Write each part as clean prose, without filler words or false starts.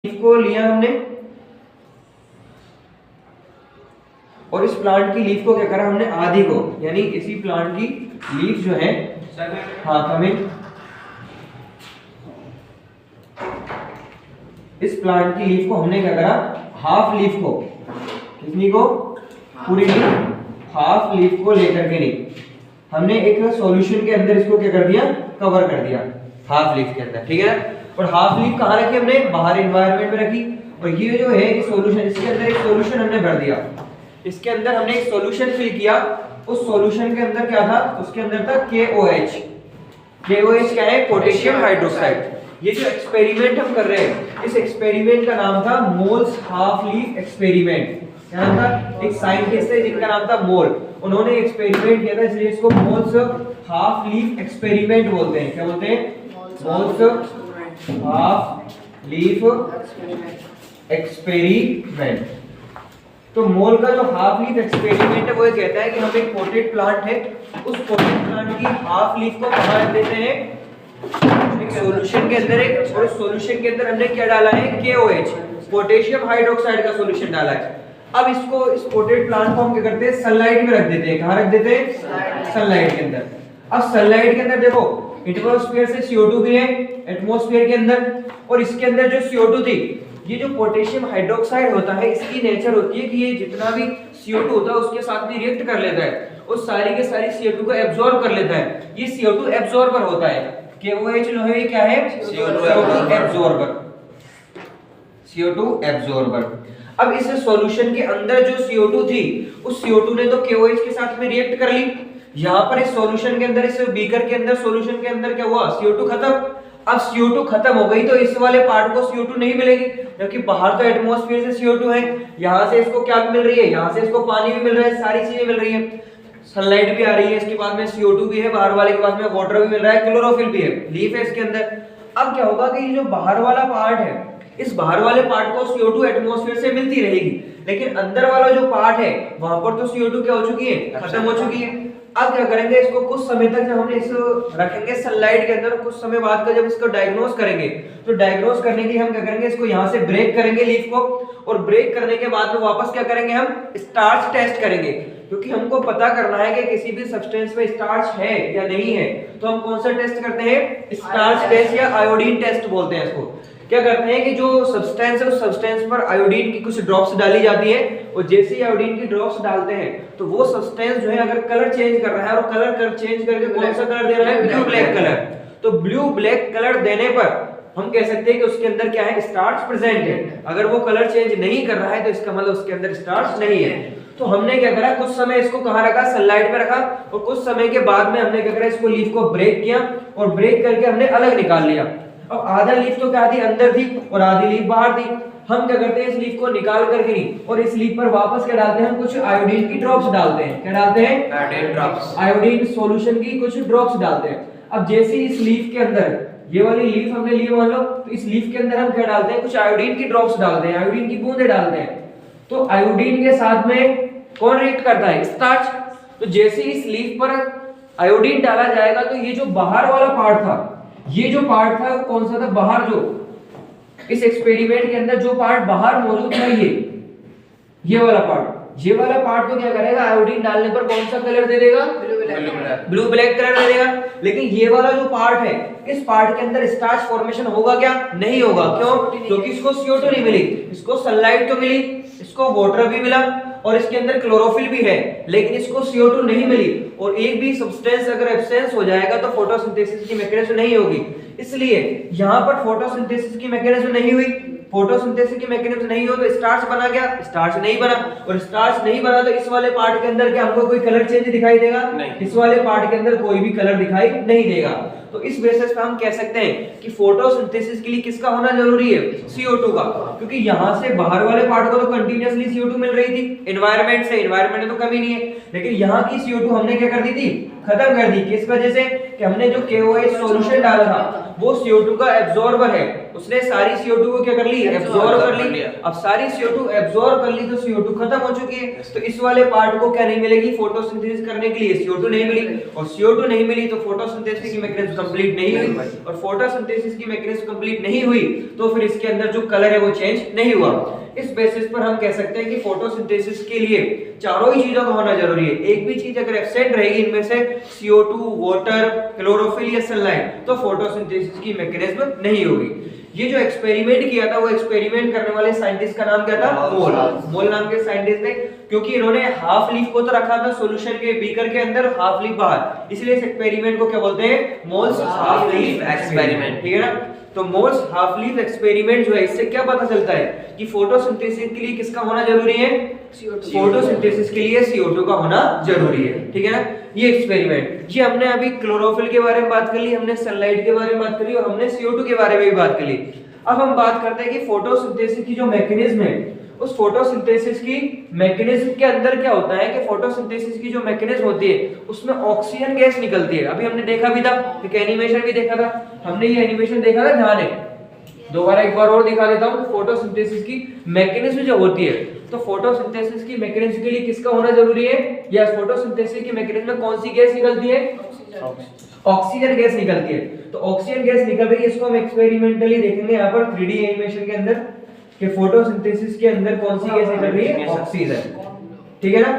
Leaf को लिया हमने और इस प्लांट की लीफ को क्या करा हमने आधी को, यानी इसी प्लांट की लीफ जो है हमें इस प्लांट की लीफ को हमने क्या करा, हाफ लीफ को, कितनी को, पूरी लीफ, हाफ लीफ को लेकर के नहीं, हमने एक सॉल्यूशन के अंदर इसको क्या कर दिया, कवर कर दिया हाफ लीफ के अंदर, ठीक है। और हाफ लीफ कहाँ रखी हमने, बाहर एनवायरनमेंट में रखी। और ये जो है इस सॉल्यूशन, इसके अंदर एक सॉल्यूशन हमने भर दिया, इसके अंदर हमने एक सॉल्यूशन फिल किया। उस सॉल्यूशन के अंदर क्या था, उसके अंदर था KOH। KOH क्या है, पोटेशियम हाइड्रोक्साइड। ये जो एक्सपेरिमेंट हम कर रहे हैं, इस एक्सपेरिमेंट का नाम था मोल्स हाफ लीफ एक्सपेरिमेंट। क्या नाम था, एक साइंटिस्ट है जिनका नाम था मोल, उन्होंने एक्सपेरिमेंट किया था, इसलिए इसको मोल्स हाफ लीफ एक्सपेरिमेंट बोलते हैं। क्या बोलते हैं, मोल्स हाफ लीफ एक्सपेरिमेंट। तो मोल का जो हाफ लीफ एक्सपेरिमेंट है वो ये कहता है कि हम एक पोटेड प्लांट है, उस पोटेड प्लांट की हाफ लीफ को कहाँ रख देते हैं, एक सॉल्यूशन के अंदर, एक और सॉल्यूशन के अंदर हमने क्या डाला है, KOH, पोटेशियम हाइड्रोक्साइड का सॉल्यूशन डाला है। अब इसको, इस पोटेड प्लांट को हम क्या करते हैं, सनलाइट में रख देते हैं। कहाँ रख देते हैं, सनलाइट के अंदर। अब सनलाइट के अंदर देखो, एटमॉस्फेयर से CO2 भी है एटमॉस्फेयर के अंदर, और इसके अंदर जो CO2 थी, ये जो पोटेशियम हाइड्रोक्साइड होता है, इसकी नेचर होती है कि ये जितना भी CO2 होता है उसके साथ में रिएक्ट कर लेता है और सारी के सारी CO2 को एब्जॉर्ब कर लेता है। ये CO2 एब्जॉर्बर होता है। KOH जो है क्या है, CO2 एब्जॉर्बर, CO2 एब्जॉर्बर। अब इस सॉल्यूशन के अंदर जो CO2 थी, उस CO2 ने तो KOH के साथ में रिएक्ट कर ली। यहाँ पर इस सॉल्यूशन के अंदर, इस बीकर के अंदर, सॉल्यूशन के अंदर क्या हुआ, CO2 खत्म। अब CO2 खत्म हो गई तो इस वाले पार्ट को CO2 नहीं मिलेगी, क्योंकि बाहर तो एटमॉस्फेयर से CO2 है, यहाँ से इसको क्या मिल रही है, यहाँ से इसको पानी भी मिल रहा है, सारी चीजें मिल रही है, सनलाइट भी आ रही है, इसके बाद में CO2 भी है, बाहर वाले के बाद में वाटर भी मिल रहा है, क्लोरोफिल भी है, लीफ है इसके अंदर। अब क्या होगा कि ये जो बाहर वाला पार्ट है, इस बाहर वाले पार्ट को CO2 एटमॉस्फेयर से मिलती रहेगी, लेकिन अंदर वाला जो पार्ट है वहां पर तो CO2 क्या हो चुकी है, खत्म हो चुकी है। अब क्या करेंगे, इसको कुछ समय तक जब हमने इसको रखेंगे सनलाइट के अंदर, कुछ समय बाद का जब इसको डायग्नोस करेंगे, तो डायग्नोस करने के लिए हम क्या करेंगे, इसको यहाँ से ब्रेक करेंगे लीफ को, और ब्रेक करने के बाद में वापस क्या करेंगे, हम स्टार्च टेस्ट करेंगे, क्योंकि हमको पता करना है कि किसी भी सब्सटेंस में स्टार्च है या नहीं है। तो हम कौन सा टेस्ट करते हैं, स्टार्च टेस्ट या आयोडीन टेस्ट बोलते हैं इसको। क्या करते हैं कि जो सब्सटेंस है, उस सब्सटेंस पर आयोडीन की कुछ ड्रॉप्स डाली जाती है, और जैसे ही आयोडीन की ड्रॉप्स डालते हैं तो वो सब्सटेंस जो है अगर कलर चेंज कर रहा है, और कलर चेंज करके कौन सा कलर दे रहा है, ब्लू ब्लैक कलर, तो ब्लू ब्लैक कलर देने पर हम कह सकते हैं कि उसके अंदर क्या है, स्टार्च प्रेजेंट है। अगर वो कलर चेंज नहीं कर रहा है तो इसका मतलब उसके अंदर स्टार्च नहीं है। तो हमने क्या करा, कुछ समय इसको कहाँ रखा, सनलाइट में रखा, और कुछ समय के बाद में हमने क्या करा, इसको लीफ को ब्रेक किया, और ब्रेक करके हमने अलग निकाल लिया। अब आधा लीफ तो क्या थी, अंदर थी, और आधी लीफ बाहर थी। हम क्या करते हैं, इस लीफ को निकाल करके नहीं, और इस लीफ पर वापस क्या डालते हैं, हम कुछ आयोडीन की ड्रॉप्स डालते हैं। क्या डालते हैं, आयोडीन ड्रॉप्स, आयोडीन सॉल्यूशन की कुछ ड्रॉप्स डालते हैं। अब जैसे इस लीफ के अंदर, ये वाली लीफ हमने ली मान लो, तो इस लीफ के अंदर हम क्या डालते हैं, कुछ आयोडीन की ड्रॉप्स डालते हैं, आयोडीन की बूंदें डालते हैं। तो आयोडीन के साथ में कौन रिएक्ट करता है, स्टार्च। तो जैसे इस लीफ पर आयोडीन डाला जाएगा तो ये जो बाहर वाला पार्ट था, ये जो पार्ट था वो कौन सा था, बाहर, जो इस एक्सपेरिमेंट के अंदर जो पार्ट बाहर मौजूद था, ये वाला पार्ट, ये वाला पार्ट तो क्या करेगा, आयोडीन डालने पर कौन सा कलर दे देगा, ब्लू ब्लैक कलर दे देगा। लेकिन ये वाला जो पार्ट है, इस पार्ट के अंदर स्टार्च फॉर्मेशन होगा क्या, नहीं होगा। क्यों, क्योंकि इसको CO2 नहीं मिली, इसको सनलाइट तो मिली, इसको वाटर भी मिला, और इसके अंदर क्लोरोफिल भी है, लेकिन इसको CO2 नहीं मिली। और एक भी सब्सटेंस अगर एब्सेंस हो जाएगा तो फोटोसिंथेसिस की मैकेनिज्म नहीं होगी, इसलिए यहाँ पर फोटोसिंथेसिस की मैकेनिज्म नहीं हुई। फोटोसिंथेसिस की मैकेनिज्म नहीं हो तो स्टार्च बना क्या, स्टार्च नहीं बना, और स्टार्च नहीं बना तो इस वाले पार्ट के अंदर क्या हमको कोई कलर चेंज दिखाई देगा, नहीं। इस वाले पार्ट के अंदर कोई भी कलर दिखाई नहीं देगा। तो इस बेसिस पे हम कह सकते हैं कि फोटोसिंथेसिस के लिए किसका होना जरूरी है, CO2 का, क्योंकि यहाँ से बाहर वाले पार्ट को तो कंटिन्यूअसली CO2 मिल रही थी एनवायरनमेंट से, एनवायरनमेंट में तो कमी नहीं है, लेकिन यहाँ की CO2 हमने क्या कर दी थी, खत्म कर दी। किस वजह से, कि हमने जो KOH सॉल्यूशन डाला था वो CO2 का एब्जॉर्बर है, उसने सारी CO2 को क्या कर ली, एब्जॉर्ब कर ली। अब सारी CO2 एब्जॉर्ब कर ली तो CO2 खत्म हो चुकी है, तो इस वाले पार्ट को क्या नहीं मिलेगी, फोटोसिंथेसिस करने के लिए CO2 नहीं मिली, और CO2 नहीं मिली तो फोटोसिंथेसिस की मैकेनिज्म कंप्लीट नहीं हुई, और फोटोसिंथेसिस की मैकेनिज्म कंप्लीट नहीं हुई तो फिर इसके अंदर जो कलर है वो चेंज नहीं हुआ। इस बेसिस पर हम कह सकते हैं कि फोटोसिंथेसिस के लिए चारों ही चीजों का होना जरूरी है। एक भी चीज अगर एब्सेंट रहेगी इनमें से CO2, वाटर, क्लोरोफिल या सनलाइट, तो फोटोसिंथेसिस की मैकेनिज्म नहीं होगी। ये जो एक्सपेरिमेंट किया था वो एक्सपेरिमेंट करने वाले साइंटिस्ट का नाम क्या था, मोल। मोल नाम के साइंटिस्ट ने, क्योंकि इन्होंने हाफ लीफ को तो रखा था सॉल्यूशन के बीकर के अंदर, हाफ लीफ बाहर, इसलिए इस एक्सपेरिमेंट को क्या बोलते हैं, मोल्स हाफ लीफ एक्सपेरिमेंट। ठीक है ना, तो मोल्स हाफ लीफ एक्सपेरिमेंट जो है इससे क्या पता चलता है कि फोटोसिंथेसिस के लिए किसका होना जरूरी है, फोटोसिंथेसिस के लिए CO2 का होना जरूरी है। ठीक है ना, ये एक्सपेरिमेंट, ये हमने अभी क्लोरोफिल के बारे में बात कर ली, हमने सनलाइट के बारे में बात कर ली, और हमने CO2 के बारे में भी बात कर ली। अब हम बात करते हैं कि फोटोसिंथेसिस की जो मैकेनिज्म है, उस फोटोसिंथेसिस की मैकेनिज्म के अंदर क्या होता है कि फोटोसिंथेसिस की जो मैकेनिज्म होती है उसमें ऑक्सीजन गैस निकलती है। अभी हमने देखा भी था, एक एनिमेशन भी देखा था, हमने ये एनिमेशन देखा था, ध्यान है, दोबारा एक बार और दिखा देता हूं। फोटोसिंथेसिस की मैकेनिज्म जो होती है, तो फोटोसिंथेसिस की मैकेनिज्म के लिए किसका होना जरूरी है, या फोटोसिंथेसिस की मैकेनिज्म में कौन सी गैस निकलती है, ऑक्सीजन गैस निकलती है। तो ऑक्सीजन गैस निकल रही है, इसको हम एक्सपेरिमेंटली देखेंगे यहाँ पर 3D एनिमेशन के अंदर कि फोटोसिंथेसिस के अंदर कौन सी गैस निकल रही है, ऑक्सीजन। ठीक है ना,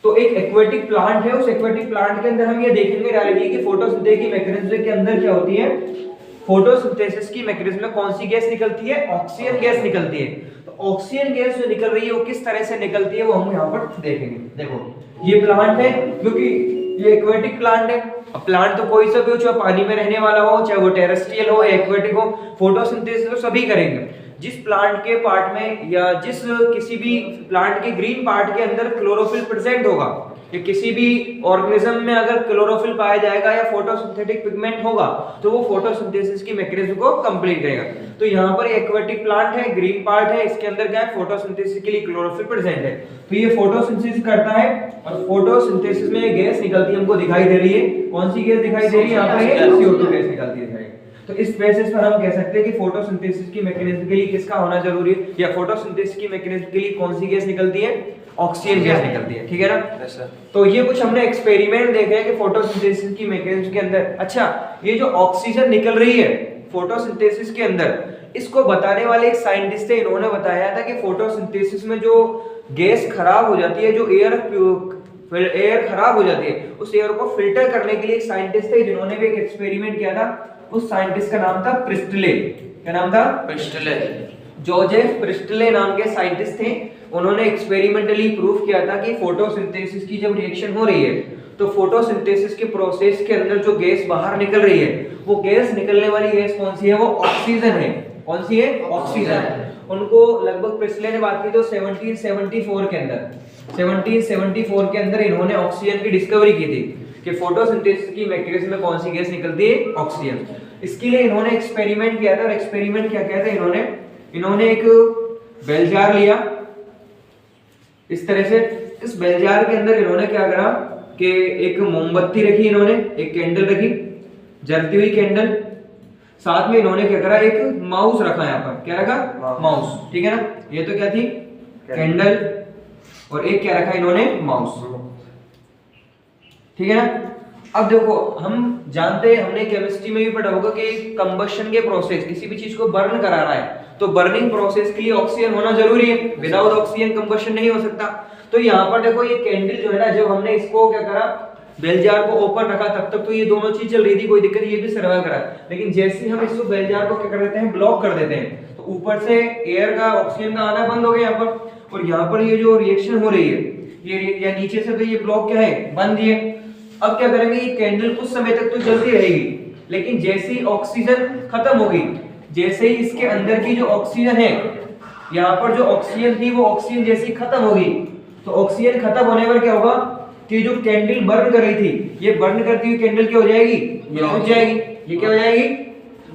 तो एक एक्वेटिक प्लांट है, उस एक्वेटिक प्लांट के अंदर हम ये देखेंगे डायरेक्टली कि फोटोसिंथेसिस की मैकेनिज्म के अंदर क्या होती है, फोटोसिंथेसिस की मैकेनिज्म में कौन सी गैस निकलती है, ऑक्सीजन गैस निकलती है। तो ऑक्सीजन गैस जो निकल रही है वो किस तरह से निकलती है वो हम यहाँ पर देखेंगे। देखो ये प्लांट है, क्योंकि ये एक्वेटिक प्लांट है, अब प्लांट तो कोई सा भी हो, चाहे पानी में रहने वाला हो, चाहे वो टेरेस्ट्रियल हो या एक्वेटिक हो, फोटोसिंथेसिस तो सभी करेंगे। जिस प्लांट के पार्ट में या जिस किसी भी प्लांट के ग्रीन पार्ट के अंदर क्लोरोफिल प्रेजेंट होगा, या किसी भी ऑर्गेनिज्म में अगर क्लोरोफिल पाया जाएगा या फोटोसिंथेटिक पिगमेंट होगा, तो वो फोटोसिंथेसिस की मैकेनिज्म को कंप्लीट करेगा। तो यहाँ पर एक्वेटिक प्लांट है, ग्रीन पार्ट है, इसके अंदर क्या है, फोटोसिंथेसिस के लिए क्लोरोफिल प्रेजेंट है, तो ये फोटोसिंथेसिस करता है, और फोटोसिंथेसिस में गैस निकलती है, हमको दिखाई दे रही है, कौन सी गैस दिखाई दे रही है, यहाँ पर ये CO2 गैस निकलती है। तो इस बेसिस पर हम कह सकते हैं कि फोटोसिंथेसिस की मैकेनिज्म के लिए किसका होना जरूरी है, या फोटोसिंथेसिस की मैकेनिज्म के लिए कौन सी गैस निकलती है, ऑक्सीजन गैस निकलती है। ठीक है ना, तो ये कुछ हमने एक्सपेरिमेंट देखे हैं कि फोटोसिंथेसिस की मैकेनिज्म के अंदर। अच्छा, ये जो ऑक्सीजन निकल रही है फोटोसिंथेसिस के अंदर, इसको बताने वाले एक साइंटिस्ट थे, इन्होंने बताया था कि फोटोसिंथेसिस में जो गैस खराब हो जाती है, जो एयर खराब हो जाती है, उस एयर को फिल्टर करने के लिए एक साइंटिस्ट थे जिन्होंने भी एक एक्सपेरिमेंट किया था। उस साइंटिस्ट का नाम था प्रिस्टले। क्या नाम था, प्रिस्टले, जोसेफ प्रिस्टले नाम के साइंटिस्ट थे। उन्होंने एक्सपेरिमेंटली प्रूव किया था कि फोटोसिंथेसिस की जब रिएक्शन हो रही है तो फोटोसिंथेसिस के प्रोसेस के अंदर जो गैस बाहर निकल रही है, वो गैस निकलने वाली गैस कौन सी है, वो ऑक्सीजन है। कौन सी है, ऑक्सीजन। उनको लगभग प्रिस्टले ने बात की तो 1774 के अंदर, 1774 के अंदर इन्होंने ऑक्सीजन की डिस्कवरी की थी कि फोटोसिंथेसिस की मैकेनिज्म में कौन सी गैस निकलती है, ऑक्सीजन। इसके लिए इन्होंने एक्सपेरिमेंट किया था, और एक्सपेरिमेंट क्या किया था, इन्होंने एक बेल जार लिया इस तरह से। इस बेल जार के अंदर इन्होंने क्या करा कि एक मोमबत्ती रखी, इन्होंने एक कैंडल रखी, जलती हुई कैंडल, साथ में इन्होंने क्या करा, एक माउस रखा, यहाँ पर क्या रखा, माउस। ठीक है ना, ये तो क्या थी, कैंडल, और एक क्या रखा इन्होंने, माउस। ठीक है ना। अब देखो, हम जानते हैं, हमने केमिस्ट्री में भी पढ़ा होगा कि कंबशन के प्रोसेस, किसी भी चीज को बर्न कराना है तो बर्निंग प्रोसेस के लिए ऑक्सीजन होना जरूरी है, विदाउट ऑक्सीजन कंबशन नहीं हो सकता। तो यहाँ पर देखो ये कैंडल जो है ना, जब हमने इसको क्या करा, बेल जार को ओपन रखा, तब तक तो ये दोनों चीज चल रही थी, कोई दिक्कत, ये भी सर्वाइव करा। लेकिन जैसे हम इसको बेल जार को क्या कर देते हैं, ब्लॉक कर देते हैं, तो ऊपर से एयर का, ऑक्सीजन का आना बंद हो गया यहाँ पर, और यहाँ पर ये जो रिएक्शन हो रही है, ये या नीचे से तो ये ब्लॉक क्या है, बंद है। अब क्या करेंगे, ये कैंडल कुछ समय तक तो जलती रहेगी, लेकिन जैसे ही ऑक्सीजन खत्म होगी, जैसे ही इसके अंदर की जो ऑक्सीजन है, यहाँ पर जो ऑक्सीजन थी, वो ऑक्सीजन जैसे ही खत्म होगी, तो ऑक्सीजन खत्म होने पर क्या होगा कि जो कैंडल बर्न कर रही थी, ये बर्न करती हुई कैंडल क्या हो जाएगी, ये बुझ जाएगी। ये क्या हो जाएगी,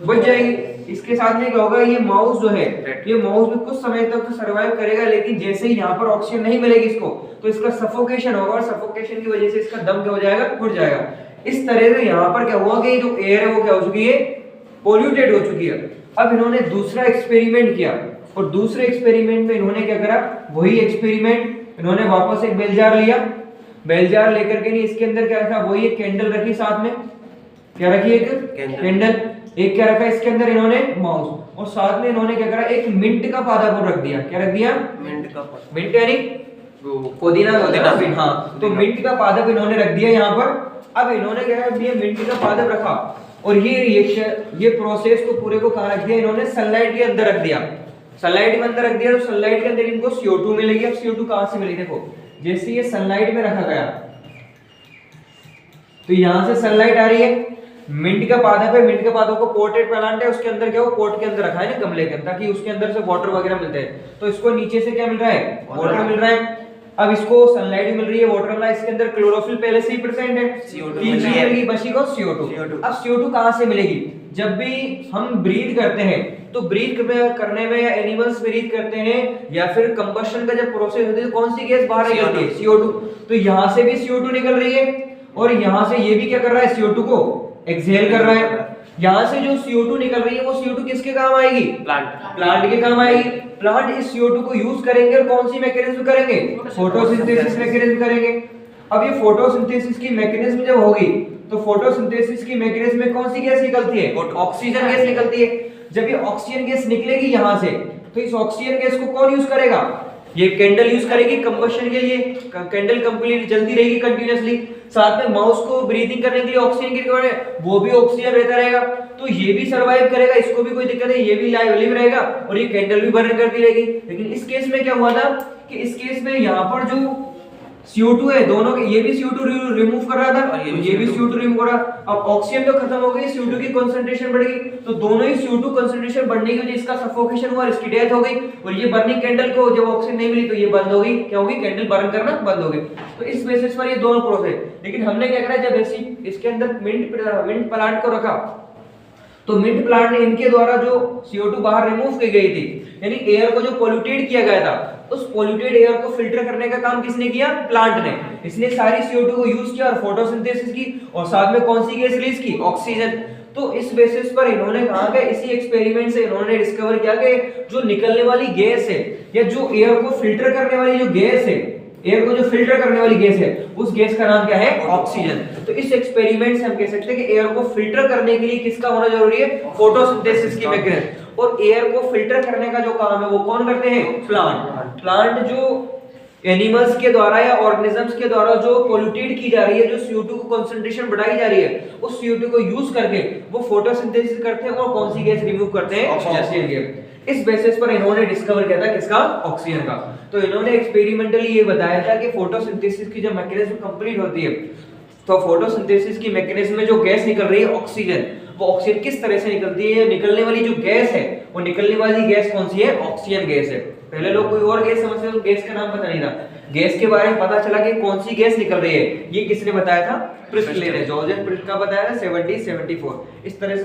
बुझ जाएगी। इसके साथ में क्या होगा, ये माउस जो है, ये माउस भी कुछ समय तक तो सर्वाइव करेगा, लेकिन जैसे ही यहाँ पर ऑक्सीजन नहीं मिलेगी इसको, तो इसका सफोकेशन होगा, और सफोकेशन की वजह से इसका दम क्या हो जाएगा, घुट जाएगा। इस तरह से यहाँ पर क्या हुआ कि जो एयर है वो क्या हो चुकी है, पोल्यूटेड हो चुकी है। अब इन्होंने दूसरा एक्सपेरिमेंट किया और दूसरे एक्सपेरिमेंट में इन्होंने क्या करा, वही एक्सपेरिमेंट इन्होंने वापस एक बेल जार लिया, बेल जार लेकर के नहीं इसके अंदर क्या रखा, वही एक कैंडल रखी, साथ में क्या रखी, एक कैंडल, एक क्या रखा इसके अंदर इन्होंने माउस, और साथ में इन्होंने क्या करा, एक मिंट का पाता को रख दिया। क्या रख दिया, मिंट का पादप, मिंट यानी पुदीना, हाँ, तो मिंट का पादप इन्होंने रख दिया यहाँ पर। अब इन्होंने क्या किया, मिंट का पादप रखा और ये रिएक्शन, ये प्रोसेस को पूरे को कहाँ रख दिया, इन्होंने सनलाइट के अंदर रख दिया। सनलाइट में अंदर रख दिया तो सनलाइट के अंदर इनको CO2 मिलेगी। अब CO2 कहाँ से मिलेगी, देखो जैसे ये सनलाइट में रखा गया तो यहाँ से सनलाइट आ रही है, मिंट का पादप है, मिंट के पादप को पोटेड प्लांट है, उसके अंदर क्या, वो पोट के अंदर रखा है ना, गमले के अंदर, ताकि उसके अंदर से वाटर वगैरह मिलते हैं। तो इसको नीचे से क्या मिल रहा है, वाटर मिल रहा है। अब इसको सनलाइट मिल रही है, वाटर मिल रहा है, इसके अंदर क्लोरोफिल पहले से ही प्रेजेंट है, तीन चीज मिलेगी, बची को CO2। अब CO2 कहाँ से मिलेगी, जब भी हम ब्रीथ करते हैं तो ब्रीथ करने में या एनिमल्स ब्रीथ करते हैं या फिर कंबशन का जब प्रोसेस होती है तो कौन सी गैस बाहर निकलती है, CO2। तो यहाँ से भी CO2 निकल रही है और यहाँ से ये भी क्या कर रहा है, CO2 को एक्सहेल कर रहा है। यहाँ से जो CO2 निकल रही है वो CO2 किसके काम आएगी, प्लांट के काम आएगी। प्लांट इस CO2 को यूज करेंगे और कौन सी मैकेनिज्म करेंगे, फोटोसिंथेसिस मैकेनिज्म करेंगे। अब ये फोटोसिंथेसिस की मैकेनिज्म जब होगी तो फोटोसिंथेसिस की मैकेनिज्म में कौन सी गैस निकलती है, ऑक्सीजन गैस निकलती है। जब ये ऑक्सीजन गैस निकलेगी यहाँ से तो इस ऑक्सीजन गैस को कौन यूज करेगा, ये कैंडल यूज करेगी कंबशन के लिए। कैंडल कंप्लीट जलती रहेगी कंटिन्यूअसली, साथ में माउस को ब्रीथिंग करने के लिए ऑक्सीजन की रिक्वायरमेंट है, वो भी ऑक्सीजन रहता रहेगा, तो ये भी सर्वाइव करेगा, इसको भी कोई दिक्कत नहीं, ये भी लिव रहेगा और ये कैंडल भी बर्न करती रहेगी। लेकिन इस केस में क्या हुआ था कि इस केस में यहाँ पर जो CO2 है दोनों के, ये भी CO2 रिमूव कर रहा था और ये भी CO2 रिमूव कर रहा। अब ऑक्सीजन तो खत्म हो गई, CO2 की कंसंट्रेशन बढ़ गई, तो दोनों ही CO2 कंसंट्रेशन बढ़ने की वजह से इसका सफोकेशन हुआ, इसकी डेथ हो गई। और ये बर्निंग कैंडल को जब ऑक्सीजन नहीं मिली तो ये बंद हो गई, क्या होगी, कैंडल बर्न करना बंद हो गई। तो इस बेसिस पर ये दोनों प्रोसेस। लेकिन हमने क्या करा, जब ऐसी इसके अंदर मिंट प्लांट को रखा तो मिंट प्लांट ने इनके द्वारा जो CO2 बाहर रिमूव की गई थी, यानी एयर को जो पोल्यूटेड किया गया था, उस पोल्यूटेड एयर को फिल्टर करने का काम किसने किया, प्लांट ने। इसने सारी CO2 को यूज किया और फोटोसिंथेसिस की, और साथ में कौन सी गैस रिलीज की, ऑक्सीजन। तो इस बेसिस पर इन्होंने कहा कि इसी एक्सपेरिमेंट से इन्होंने डिस्कवर किया कि जो निकलने वाली गैस है या जो एयर को फिल्टर करने वाली जो गैस है, एयर को जो फिल्टर करने वाली गैस है, उस गैस का नाम क्या है, ऑक्सीजन। तो इस एक्सपेरिमेंट से हम कह सकते हैं कि एयर को फिल्टर करने के लिए किसका होना जरूरी है, फोटोसिंथेसिस की मैकेनिज्म। और एयर को फिल्टर करने का जो काम है वो कौन करते हैं, प्लांट। प्लांट जो एनिमल्स के द्वारा या ऑर्गेनिजम्स के द्वारा जो पोल्यूटेड की जा रही है, जो CO2 को कंसंट्रेशन बढ़ाई जा रही है, उस CO2 को यूज करके वो फोटोसिंथेसिस करते हैं और कौन सी गैस रिमूव करते हैं, ऑक्सीजन गैस। इस बेसिस पर इन्होंने डिस्कवर किया था किसका, ऑक्सीजन का। तो इन्होंने एक्सपेरिमेंटली ये बताया था कि फोटोसिंथेसिस की जब मैकेनिज्म कंप्लीट होती है तो फोटोसिंथेसिस की मैकेनिज्म में जो गैस निकल रही है ऑक्सीजन, वो ऑक्सीजन किस तरह से निकलती है, निकलने वाली जो गैस है वो निकलने वाली गैस कौन सी है, ऑक्सीजन गैस है। पहले लोग कोई और गैस समझते थे तो गैस का नाम पता नहीं था, गैस के बारे में पता चला कि कौन सी गैस निकल रही है, ये किसने बताया था, प्रिस्टले ने, जॉर्ज प्रिस्ट का बताया था 1774। इस तरह से